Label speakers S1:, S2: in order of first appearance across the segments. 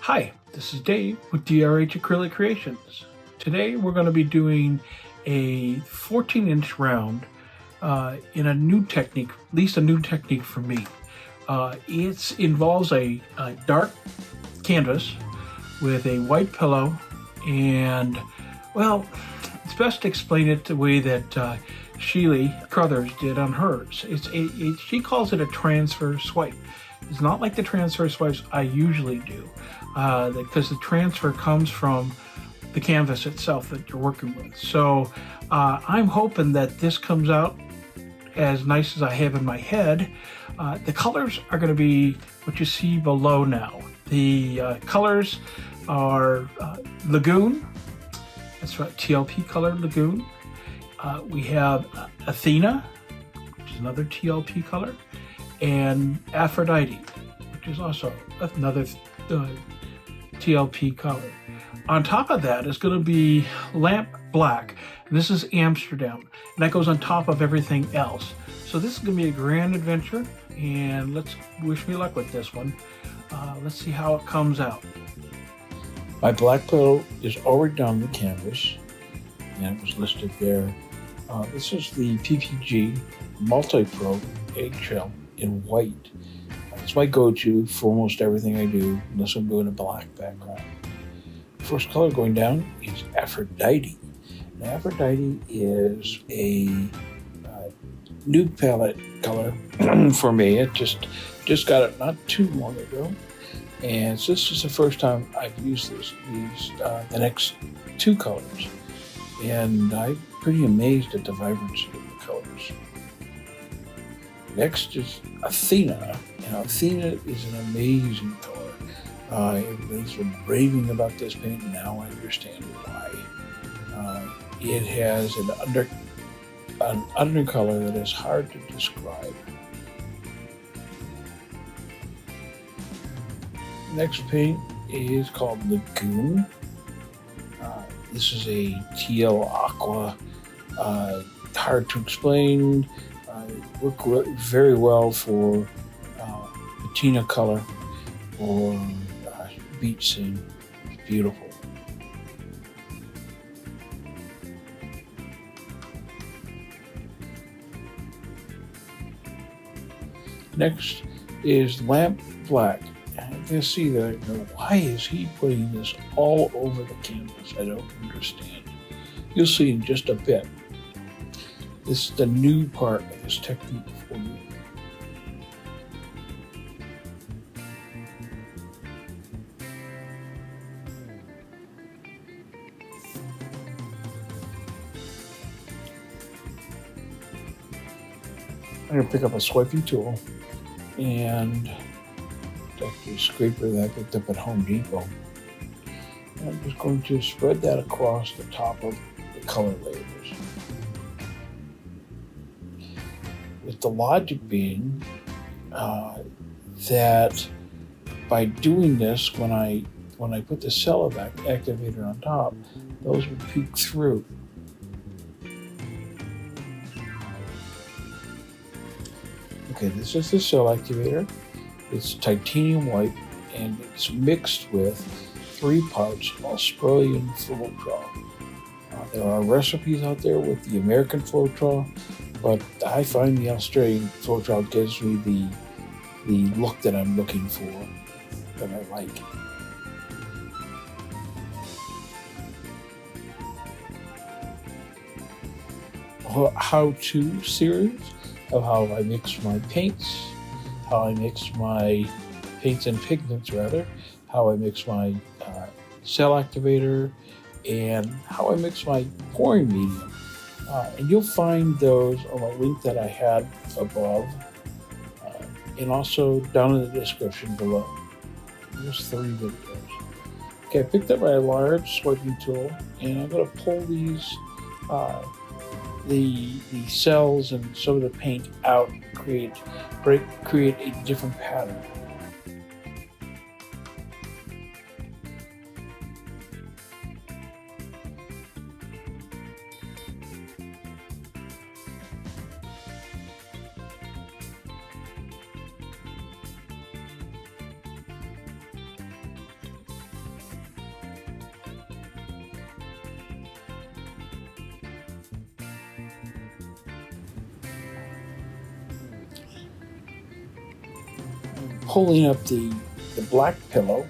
S1: Hi, this is Dave with DRH Acrylic Creations. Today we're going to be doing a 14-inch round in a new technique, at least a new technique for me. It involves a dark canvas with a white pillow and, well, it's best to explain it the way that Shelee Crothers did on hers. She calls it a transfer swipe. It's not like the transfer swipes I usually do, because the transfer comes from the canvas itself that you're working with. So I'm hoping that this comes out as nice as I have in my head. The colors are going to be what you see below now. The colors are Lagoon, that's right, TLP color Lagoon. We have Athena, which is another TLP color, and Aphrodite, which is also another TLP color. On top of that is going to be Lamp Black, and this is Amsterdam, and that goes on top of everything else. So this is going to be a grand adventure, and let's wish me luck with this one. Let's see how it comes out. My black pillow is already on the canvas, and it was listed there. This is the PPG Multi-Pro eggshell in white. It's my go-to for almost everything I do, unless I'm doing a black background. The first color going down is Aphrodite. Now, Aphrodite is a new palette color for me. It just got it not too long ago, and so this is the first time I've used the next two colors, and I'm pretty amazed at the vibrancy of the colors. Next is Athena. Now, Athena is an amazing color. Everybody's been raving about this paint, and now I understand why. It has an undercolor that is hard to describe. Next paint is called Lagoon. This is a teal aqua, hard to explain. Work very well for patina color or beach scene. It's beautiful. Next is Lamp Black. You can see that. Why is he putting this all over the canvas? I don't understand. You'll see in just a bit. This is the new part of this technique for me. I'm going to pick up a swiping tool and a scraper that I picked up at Home Depot. And I'm just going to spread that across the top of the color layers. With the logic being that by doing this, when I put the cell activator on top, those would peek through. Okay, this is the cell activator. It's titanium white, and it's mixed with 3 parts Australian floetrol. There are recipes out there with the American floetrol, but I find the Australian floetrol gives me the look that I'm looking for, that I like. How-to series of how I mix my paints, how I mix my paints and pigments rather, how I mix my cell activator, and how I mix my pouring medium. And you'll find those on a link that I had above, and also down in the description below. There's 3 videos. Okay, I picked up my large swiping tool, and I'm going to pull these the cells and some of the paint out, create a different pattern. pulling up the black pillow,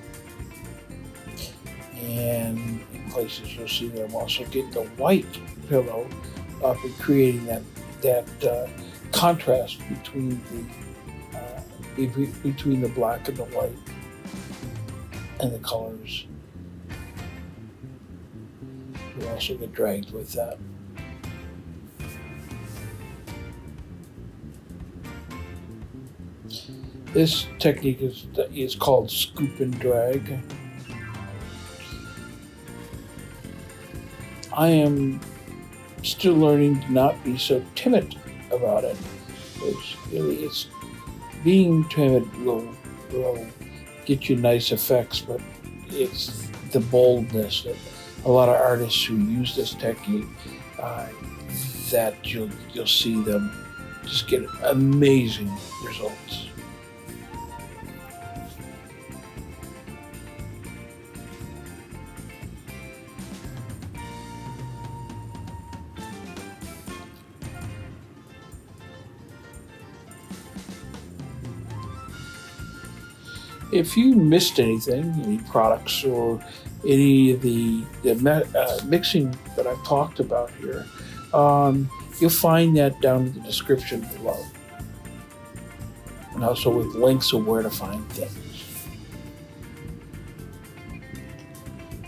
S1: and in places you'll see that I'm also getting the white pillow up and creating that contrast between the black and the white and the colors. You also get dragged with that. This technique is called scoop and drag. I am still learning to not be so timid about it. It's being timid will get you nice effects, but it's the boldness that a lot of artists who use this technique that you'll see them just get amazing results. If you missed anything, any products or any of the mixing that I've talked about here, you'll find that down in the description below. And also with links of where to find things.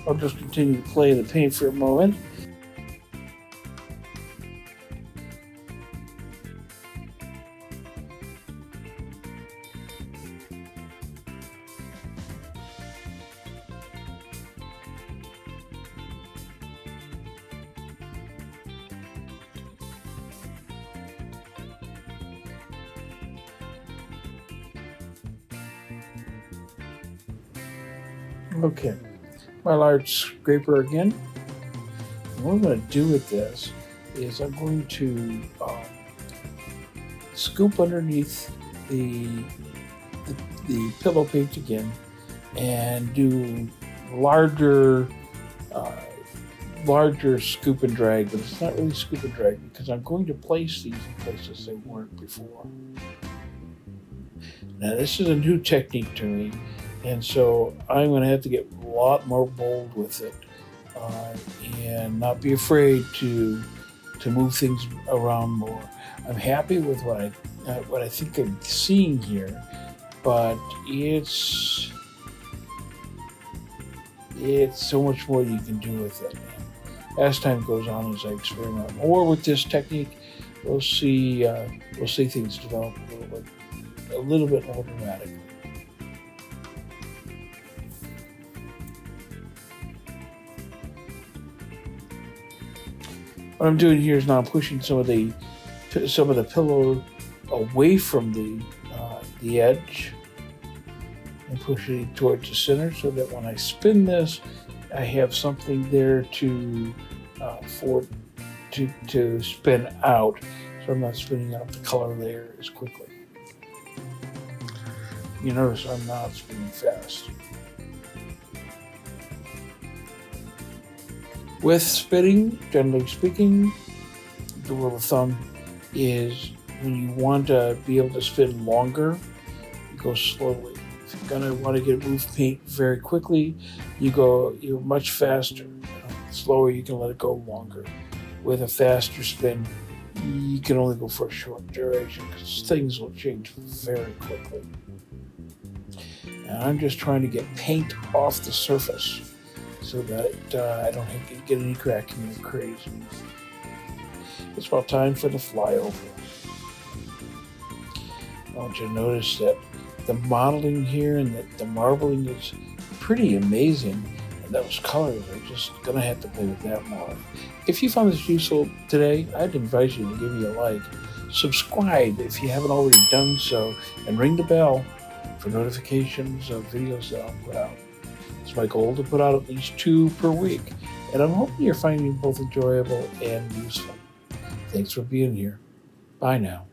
S1: I'll just continue to play the paint for a moment. Okay, my large scraper again. And what I'm going to do with this is I'm going to scoop underneath the pillow paint again and do larger scoop and drag, but it's not really scoop and drag because I'm going to place these in places they weren't before. Now this is a new technique to me. And so I'm going to have to get a lot more bold with it and not be afraid to move things around more. I'm happy with what I think I'm seeing here, but it's so much more you can do with it. As time goes on, as I experiment more with this technique, we'll see things develop a little bit more dramatically. What I'm doing here is now I'm pushing some of the pillow away from the edge and pushing it towards the center, so that when I spin this, I have something there to spin out, so I'm not spinning out the color layer as quickly. You notice I'm not spinning fast. With spinning, generally speaking, the rule of thumb is when you want to be able to spin longer, you go slowly. If you're going to want to move paint very quickly, you're much faster. Slower, you can let it go longer. With a faster spin, you can only go for a short duration because things will change very quickly. And I'm just trying to get paint off the surface so that I don't get any cracking or crazy. It's about time for the flyover. I want you to notice that the modeling here and the marbling is pretty amazing. And those colors, are just gonna have to play with that more. If you found this useful today, I'd invite you to give me a like. Subscribe if you haven't already done so, and ring the bell for notifications of videos that I'll put out. It's my goal to put out at least 2 per week, and I'm hoping you're finding both enjoyable and useful. Thanks for being here. Bye now.